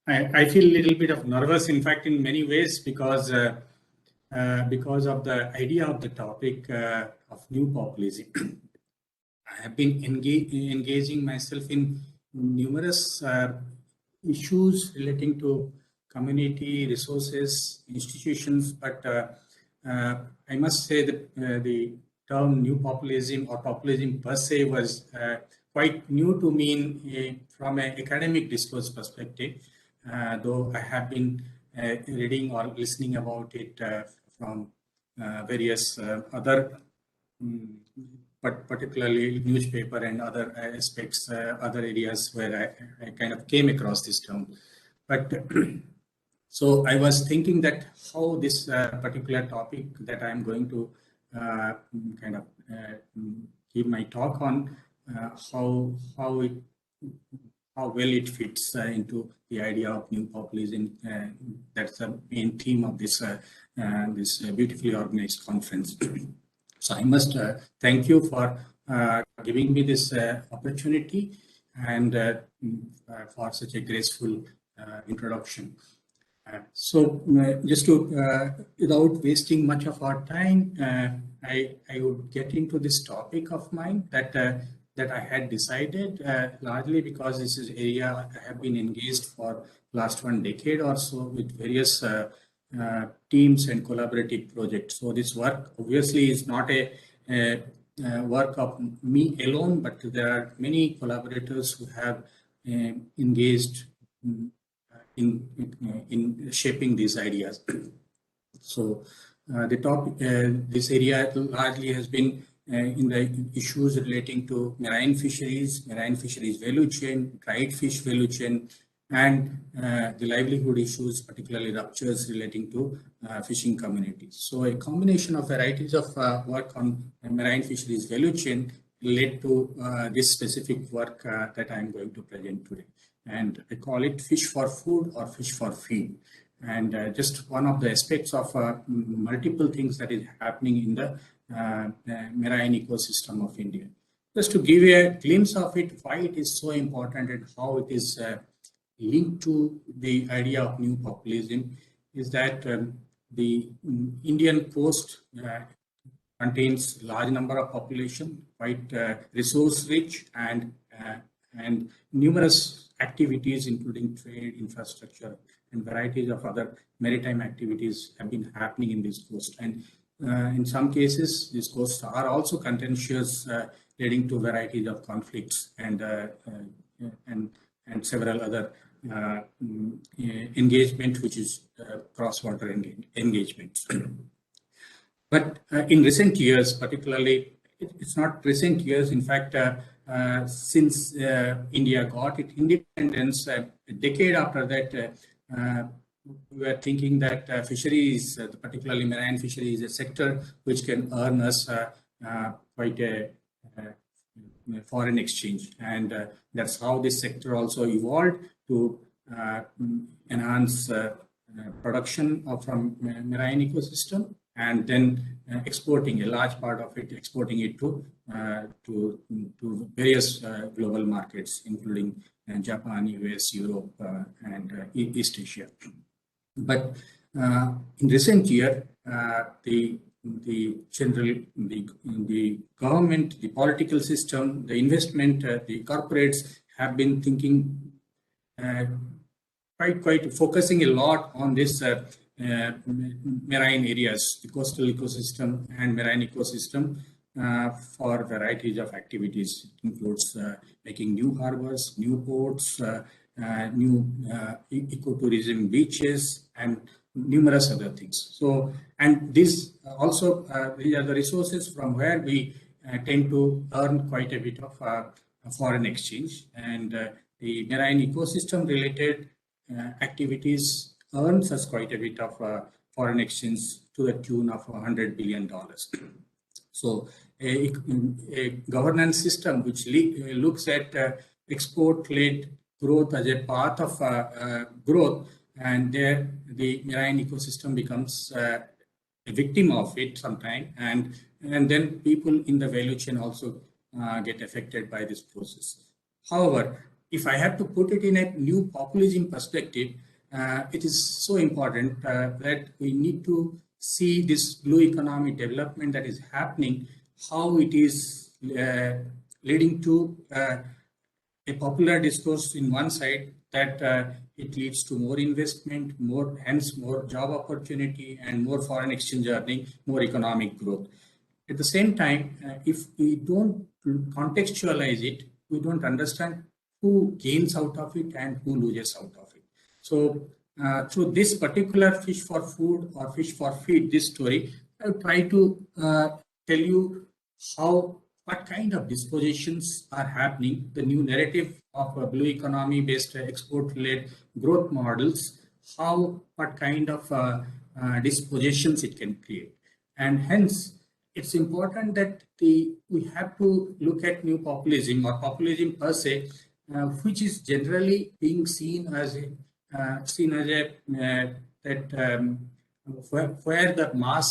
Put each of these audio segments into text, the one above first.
I feel a little bit of nervous, in fact, in many ways, because of the idea of the topic of new populism. I have been engaging myself in numerous issues relating to community resources, institutions, but I must say that the term new populism or populism per se was quite new to me from an academic discourse perspective, though I have been reading or listening about it from various other, but particularly newspaper and other aspects, other areas where I kind of came across this term. But so I was thinking that how this particular topic that I'm going to give my talk on, how well it fits into the idea of new populism. That's the main theme of this this beautifully organized conference. So I must thank you for giving me this opportunity and for such a graceful introduction. So just to, without wasting much of our time, I would get into this topic of mine that I had decided largely because this is area I have been engaged for last 1 decade or so with various teams and collaborative projects. So this work obviously is not a work of me alone, but there are many collaborators who have engaged in shaping these ideas. So the topic, this area largely has been in the issues relating to marine fisheries value chain, dried fish value chain, and the livelihood issues, particularly ruptures relating to fishing communities. So a combination of varieties of work on marine fisheries value chain led to this specific work that I'm going to present today. And I call it fish for food or fish for feed. And just one of the aspects of multiple things that is happening in the marine ecosystem of India. Just to give you a glimpse of it, why it is so important and how it is linked to the idea of new populism is that the Indian coast contains large number of population, quite resource rich, and numerous activities including trade, infrastructure, and varieties of other maritime activities have been happening in this coast. And in some cases, these coasts are also contentious, leading to varieties of conflicts and several other engagement, which is cross-border engagements. But in recent years, particularly, it's not recent years. In fact, since India got its independence, a decade after that, we were thinking that fisheries, particularly marine fisheries, is a sector which can earn us quite a foreign exchange. And that's how this sector also evolved to enhance production from marine ecosystem, and then exporting a large part of it, exporting it to various global markets, including Japan, US, Europe, and East Asia. But in recent year, the government, the political system, the investment, the corporates have been thinking quite focusing a lot on this marine areas, the coastal ecosystem and marine ecosystem for varieties of activities. It includes making new harbors, new ports, new ecotourism beaches, and numerous other things. So, and this also, these are the resources from where we tend to earn quite a bit of foreign exchange, and the marine ecosystem related activities earns us quite a bit of foreign exchange to the tune of $100 billion. So a governance system which looks at export-led growth as a path of growth, and there the marine ecosystem becomes a victim of it sometimes, and then people in the value chain also get affected by this process. However, if I have to put it in a new populism perspective, it is so important that we need to see this blue economy development that is happening, how it is leading to a popular discourse in one side that it leads to more investment, hence more job opportunity and more foreign exchange earning, more economic growth. At the same time, if we don't contextualize it, we don't understand who gains out of it and who loses out of it. So through this particular fish for food or fish for feed, this story, I'll try to tell you what kind of dispositions are happening, the new narrative of a blue economy based export-led growth models, what kind of dispositions it can create. And hence, it's important that we have to look at new populism or populism per se, which is generally being seen as where the mass,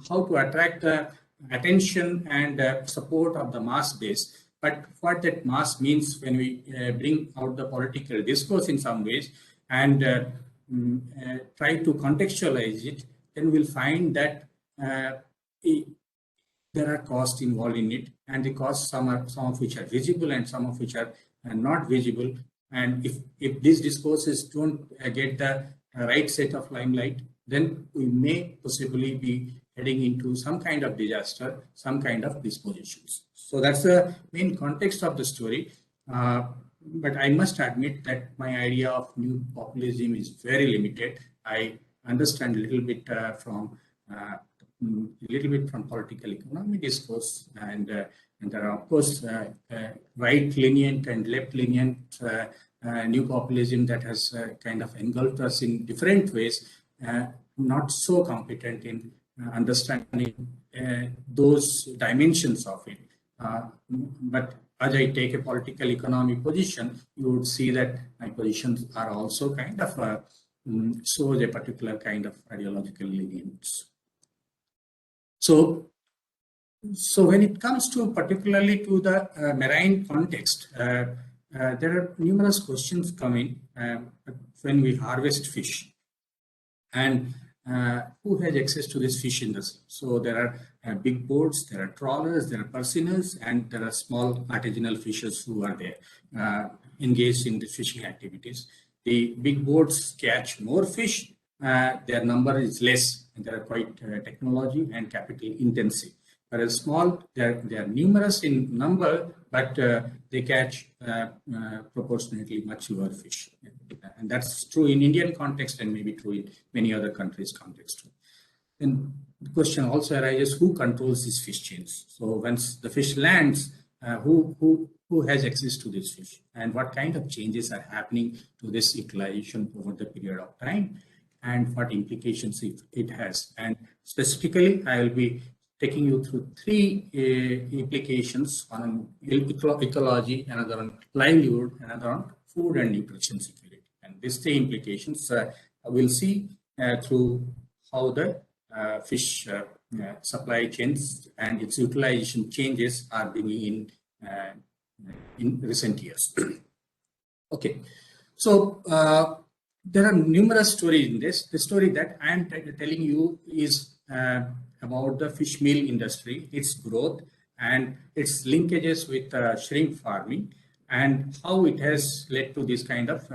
how to attract the attention and support of the mass base. But what that mass means when we bring out the political discourse in some ways and try to contextualize it, then we'll find that there are costs involved in it, and the costs, some of which are visible and some of which are not visible. And if these discourses don't get the right set of limelight, then we may possibly be heading into some kind of disaster, some kind of dispositions. So that's the main context of the story. But I must admit that my idea of new populism is very limited. I understand a little bit from political economy discourse, and there are, of course, right lenient and left lenient new populism that has kind of engulfed us in different ways, not so competent in understanding those dimensions of it. But as I take a political economy position, you would see that my positions are also kind of shows a particular kind of ideological lenience. So when it comes to particularly to the marine context, there are numerous questions coming when we harvest fish, and who has access to this fish industry. So there are big boats, there are trawlers, there are purseners, and there are small artisanal fishers who are there engaged in the fishing activities. The big boats catch more fish, their number is less, and they are quite technology and capital intensive. Whereas small, they are numerous in number, but they catch proportionately much lower fish. And that's true in Indian context and maybe true in many other countries' context too. And the question also arises, who controls these fish chains? So once the fish lands, who has access to this fish, and what kind of changes are happening to this utilization over the period of time, and what implications it has. And specifically, I will be taking you through three implications: on ecology, another on livelihood, another on food and nutrition security. And these three implications we'll see through how the fish supply chains and its utilization changes are bringing in recent years. Okay, so there are numerous stories in this. The story that I am telling you is about the fish meal industry, its growth and its linkages with shrimp farming, and how it has led to this kind of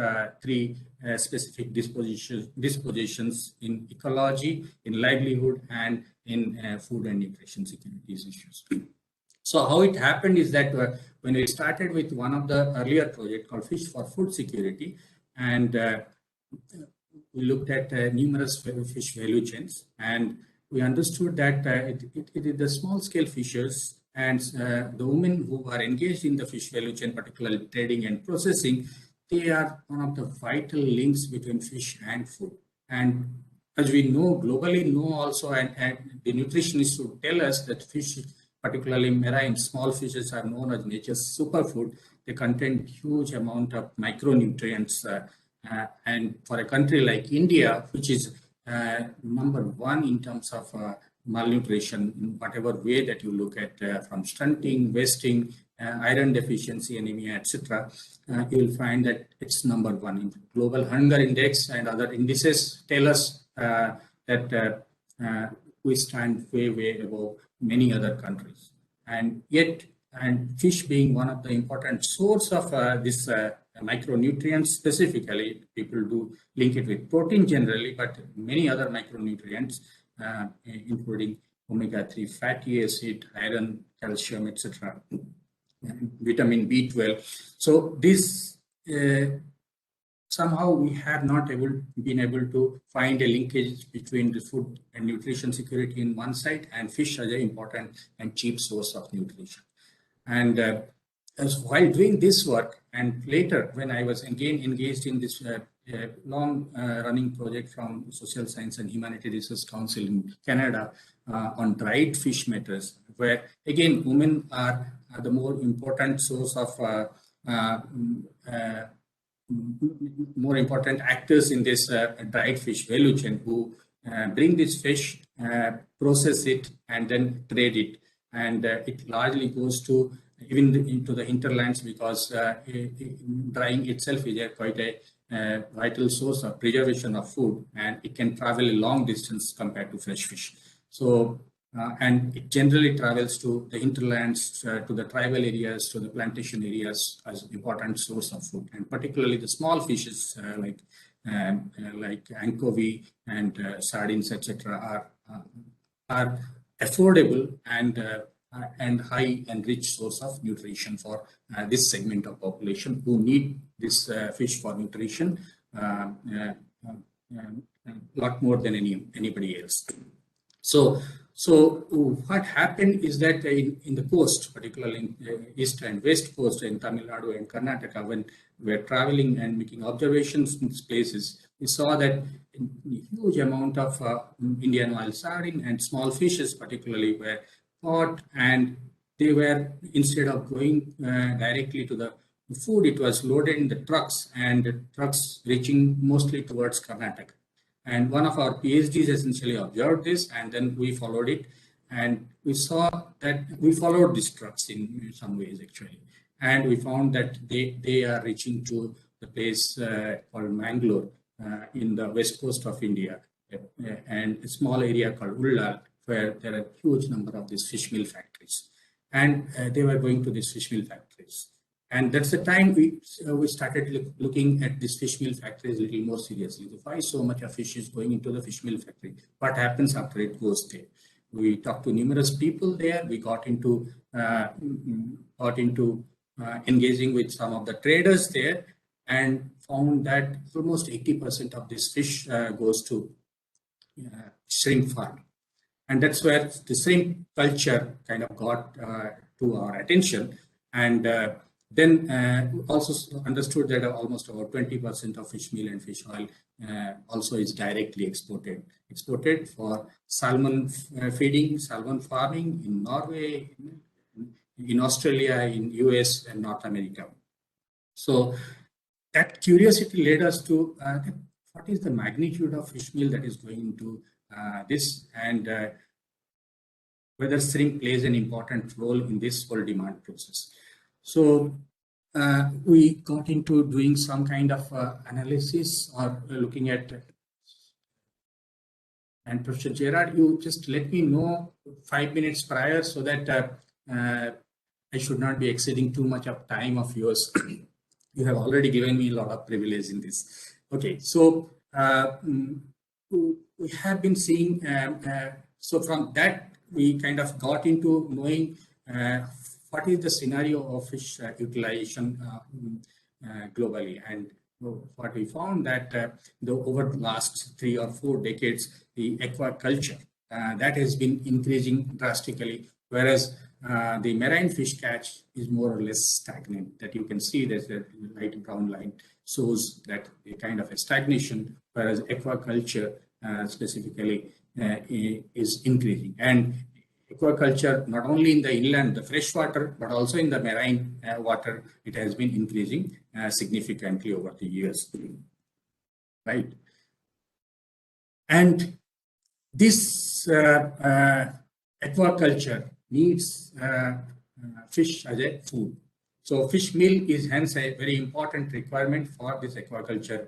three specific dispositions in ecology, in livelihood, and in food and nutrition security issues. So how it happened is that when we started with one of the earlier projects called Fish for Food Security, and we looked at numerous fish value chains, and we understood that it is the small scale fishers and the women who are engaged in the fish value chain, particularly trading and processing, they are one of the vital links between fish and food. And as we know, globally know also, and the nutritionists would tell us that fish, particularly marine small fishes, are known as nature's superfood. They contain huge amount of micronutrients, and for a country like India, which is number one in terms of malnutrition in whatever way that you look at, from stunting, wasting, iron deficiency, anemia, etc., you will find that it's number one in global hunger index, and other indices tell us that we stand way above many other countries. And yet, and fish being one of the important source of this micronutrients specifically, people do link it with protein generally, but many other micronutrients, including omega-3 fatty acid, iron, calcium, etc., vitamin B12. So this somehow we have not been able to find a linkage between the food and nutrition security in one side and fish as an important and cheap source of nutrition. And as while doing this work, and later when I was again engaged in this long running project from Social Science and Humanity Research Council in Canada on dried fish matters, where again women are the more important source of more important actors in this dried fish value chain, who bring this fish, process it, and then trade it. And it largely goes to even into the hinterlands, because drying itself is quite a vital source of preservation of food, and it can travel a long distance compared to fresh fish. So, and it generally travels to the hinterlands, to the tribal areas, to the plantation areas as an important source of food. And particularly the small fishes like anchovy and sardines, etc., are affordable and high and rich source of nutrition for this segment of population who need this fish for nutrition a lot more than anybody else. So what happened is that in the coast, particularly in east and west coast in Tamil Nadu and Karnataka, when we were traveling and making observations in these places, we saw that a huge amount of Indian oil sardine and small fishes particularly were caught, and they were, instead of going directly to the food, it was loaded in the trucks, and the trucks reaching mostly towards Karnataka. And one of our PhDs essentially observed this, and then we followed it, and we saw that we followed these trucks in some ways actually, and we found that they are reaching to the place called Bangalore in the west coast of India, and a small area called Ullal, where there are a huge number of these fish meal factories, and they were going to these fish meal factories. And that's the time we started looking at these fish meal factories a little more seriously. Why so much of fish is going into the fish meal factory? What happens after it goes there? We talked to numerous people there. We got into engaging with some of the traders there, and found that almost 80% of this fish goes to shrimp farm. And that's where the shrimp culture kind of got to our attention. And then also understood that almost about 20% of fish meal and fish oil also is directly exported for salmon feeding, salmon farming in Norway, in Australia, in US and North America. So that curiosity led us to what is the magnitude of fish meal that is going into this, and whether shrimp plays an important role in this whole demand process. So we got into doing some kind of analysis or looking at, and Professor Gerard, you just let me know 5 minutes prior so that I should not be exceeding too much of time of yours. You have already given me a lot of privilege in this. Okay, so we have been seeing, so from that we kind of got into knowing what is the scenario of fish utilization globally. And what we found that over the last 3 or 4 decades, the aquaculture that has been increasing drastically, whereas the marine fish catch is more or less stagnant. That you can see that the light brown line shows that a kind of a stagnation, whereas aquaculture specifically is increasing. And aquaculture, not only in the inland, the fresh water, but also in the marine water, it has been increasing significantly over the years, right? And this aquaculture needs fish as a food. So fish meal is hence a very important requirement for this aquaculture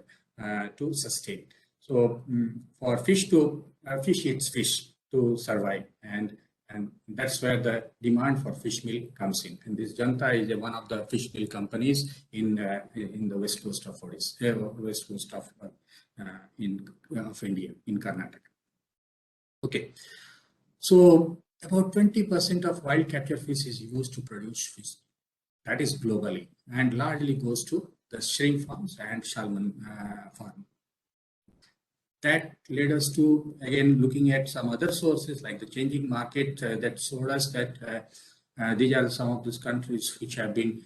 to sustain. So for fish eats fish to survive, and that's where the demand for fish meal comes in. And this Janta is one of the fish meal companies in the west coast of west coast of India, in Karnataka. Okay, so about 20% of wild capture fish is used to produce fish. That is globally, and largely goes to the shrimp farms and salmon farm. That led us to, again, looking at some other sources like the changing market that showed us that these are some of those countries which have been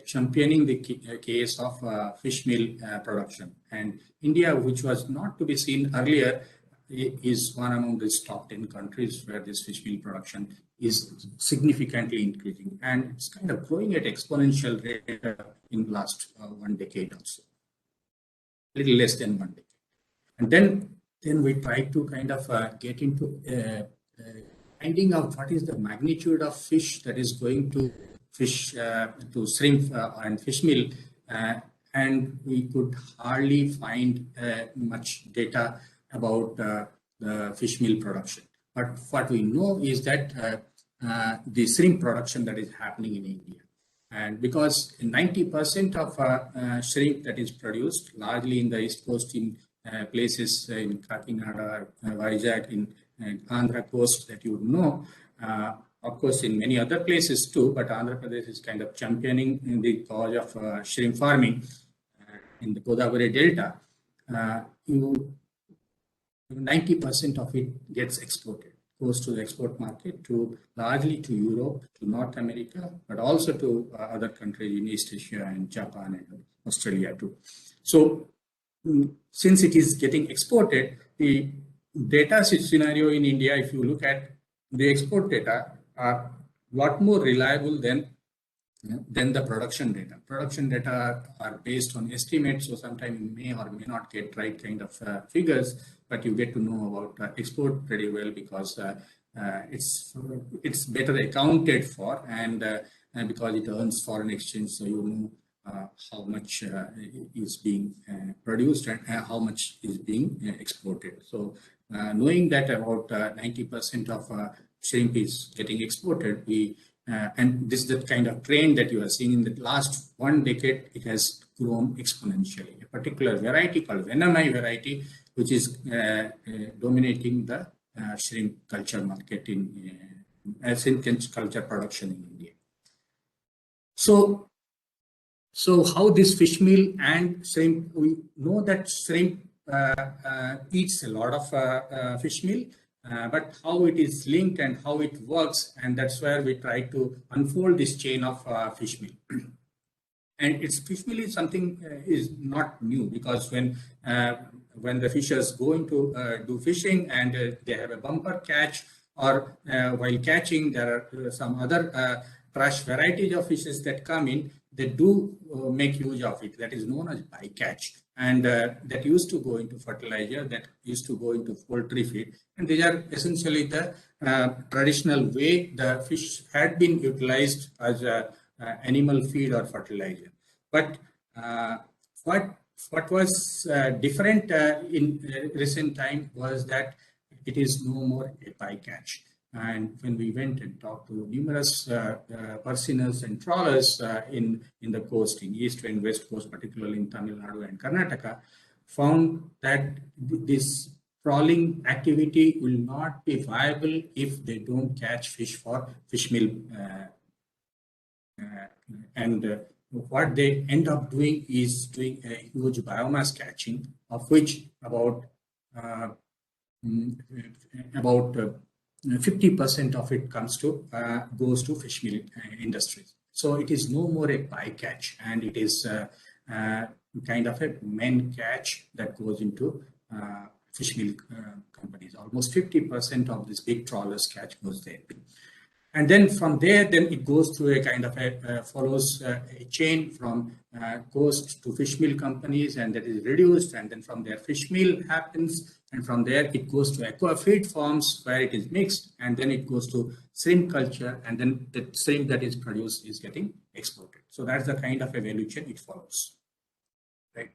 championing the case of fish meal production. And India, which was not to be seen earlier, is one among these top 10 countries where this fish meal production is significantly increasing, and it's kind of growing at exponential rate in the last 1 decade or so, a little less than 1 decade. And then we try to kind of get into finding out what is the magnitude of fish that is going to fish to shrimp and fish meal, and we could hardly find much data about the fish meal production. But what we know is that the shrimp production that is happening in India, and because 90% of shrimp that is produced largely in the East Coast, in places in Kakinada, Vizag, in Andhra coast that you would know, of course in many other places too, but Andhra Pradesh is kind of championing in the cause of shrimp farming in the Godavari Delta. 90% of it gets exported, goes to the export market, largely to Europe, to North America, but also to other countries in East Asia and Japan and Australia too. So since it is getting exported, the data scenario in India, if you look at the export data, are a lot more reliable than the production data. Production data are based on estimates, so sometimes you may or may not get right kind of figures, but you get to know about export pretty well because it's better accounted for, and because it earns foreign exchange, so you know how much is being produced and how much is being exported. So knowing that about 90% of shrimp is getting exported, and this is the kind of trend that you are seeing in the last 1 decade. It has grown exponentially. A particular variety called Venamai variety, which is dominating the shrimp culture market shrimp culture production in India. So how this fish meal and shrimp, we know that shrimp eats a lot of fish meal, but how it is linked and how it works, and that's where we try to unfold this chain of fish meal. And its fish meal is something is not new, because when the fishers go into do fishing and they have a bumper catch, or while catching there are some other fresh varieties of fishes that come in, they do make use of it. That is known as bycatch, and that used to go into fertilizer, that used to go into poultry feed, and these are essentially the traditional way the fish had been utilized as animal feed or fertilizer. But what was different in recent time was that it is no more a bycatch. And when we went and talked to numerous personers and trawlers in the coast, in East and West Coast, particularly in Tamil Nadu and Karnataka, found that this trawling activity will not be viable if they don't catch fish for fish meal. And what they end up doing is doing a huge biomass catching, of which about 50% of it goes to fish meal industries. So it is no more a bycatch, and it is kind of a main catch that goes into fish meal companies. Almost 50% of this big trawlers catch goes there. And then from there, then it goes through a kind of follows a chain from coast to fish meal companies, and that is reduced. And then from there, fish meal happens. And from there, it goes to aqua feed farms where it is mixed. And then it goes to shrimp culture. And then the shrimp that is produced is getting exported. So that's the kind of a value chain it follows. Right.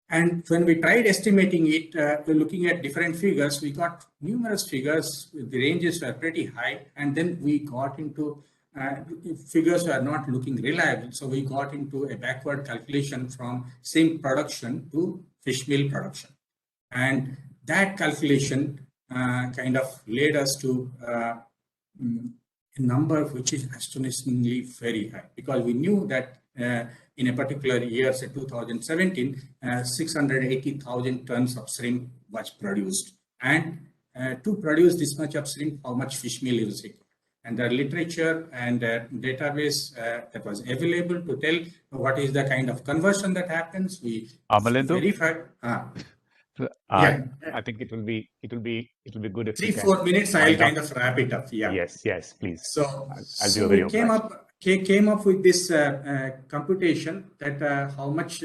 And when we tried estimating it, looking at different figures, we got numerous figures. The ranges were pretty high. And then we got into figures were not looking reliable. So we got into a backward calculation from shrimp production to fish meal production. And that calculation kind of led us to a number which is astonishingly very high, because we knew that in a particular year, say 2017, 680,000 tons of shrimp was produced. And to produce this much of shrimp, how much fish meal is required? And the literature and database that was available to tell what is the kind of conversion that happens. We verified. Yeah. I think it will be good if 3-4 minutes. I'll kind of wrap it up. Yeah. Yes, please. So we came up with this computation that how much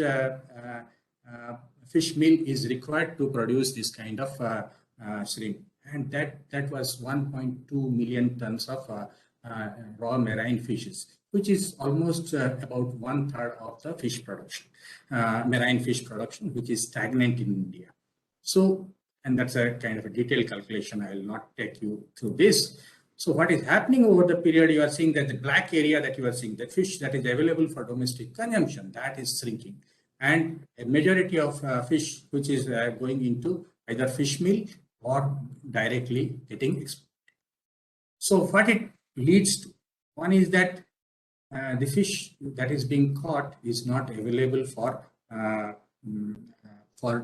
fish meal is required to produce this kind of shrimp, and that was 1.2 million tons of raw marine fishes, which is almost about 1/3 of the fish production, marine fish production, which is stagnant in India. So, and that's a kind of a detailed calculation. I will not take you through this. So what is happening over the period, you are seeing that the black area that you are seeing, the fish that is available for domestic consumption, that is shrinking. And a majority of fish which is going into either fish meal or directly getting exported. So what it leads to, one is that the fish that is being caught is not available for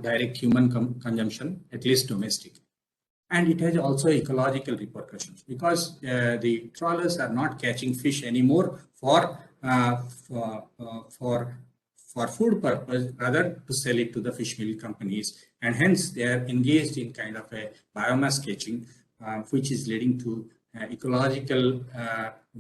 direct human consumption, at least domestic. And it has also ecological repercussions, because the trawlers are not catching fish anymore for food purpose, rather to sell it to the fish meal companies. And hence they are engaged in kind of a biomass catching, which is leading to ecological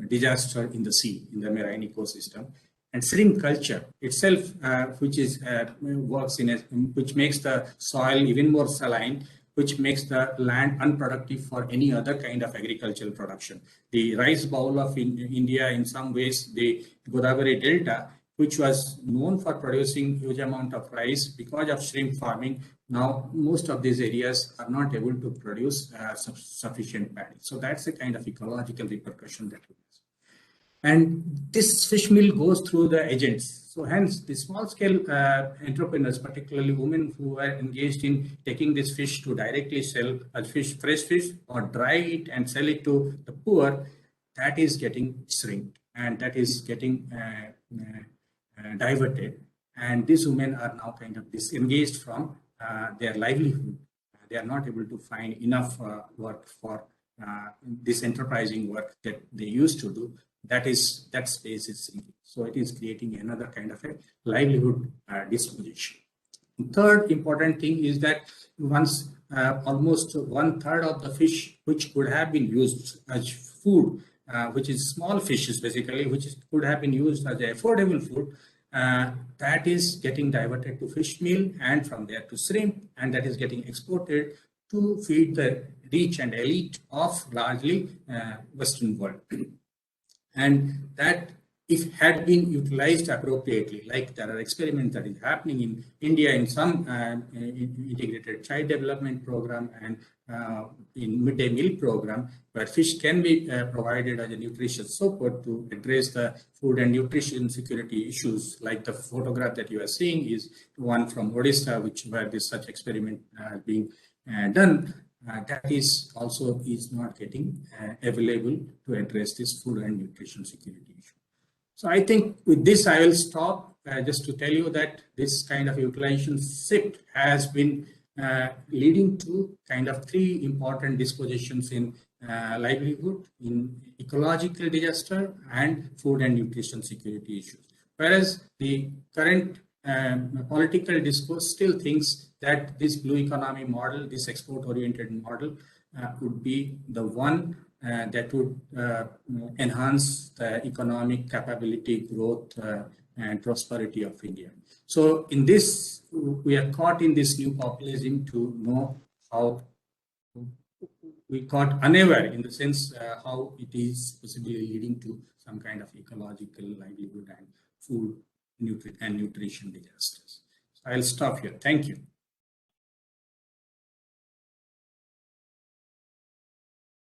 disaster in the sea, in the marine ecosystem. And shrimp culture itself, which is works in which makes the soil even more saline, which makes the land unproductive for any other kind of agricultural production. The rice bowl of India, in some ways, the Godavari Delta, which was known for producing huge amount of rice, because of shrimp farming, now most of these areas are not able to produce sufficient paddy. So that's a kind of ecological repercussion that we have. And this fish meal goes through the agents. So hence the small scale entrepreneurs, particularly women who are engaged in taking this fish to directly sell as fresh fish, or dry it and sell it to the poor, that is getting shrinked, and that is getting diverted. And these women are now kind of disengaged from their livelihood. They are not able to find enough work for this enterprising work that they used to do. That space is sinking. So it is creating another kind of a livelihood disposition. Third important thing is that once almost 1/3 of the fish which could have been used as food, which is small fishes basically, which could have been used as affordable food, that is getting diverted to fish meal, and from there to shrimp, and that is getting exported to feed the rich and elite of largely Western world. And that, if had been utilized appropriately, like there are experiments that is happening in India in some integrated child development program and in midday meal program, where fish can be provided as a nutritious support to address the food and nutrition security issues. Like the photograph that you are seeing is one from Odisha, where this such experiment being done. That is also not getting available to address this food and nutrition security issue. So I think with this I will stop, just to tell you that this kind of utilization shift has been leading to kind of three important dispositions in livelihood, in ecological disaster, and food and nutrition security issues. Whereas the current political discourse still thinks that this blue economy model, this export-oriented model, would be the one that would enhance the economic capability, growth, and prosperity of India. So in this, we are caught in this new populism to know how we caught unaware in the sense how it is possibly leading to some kind of ecological livelihood and food and nutrition disasters. So I'll stop here. Thank you.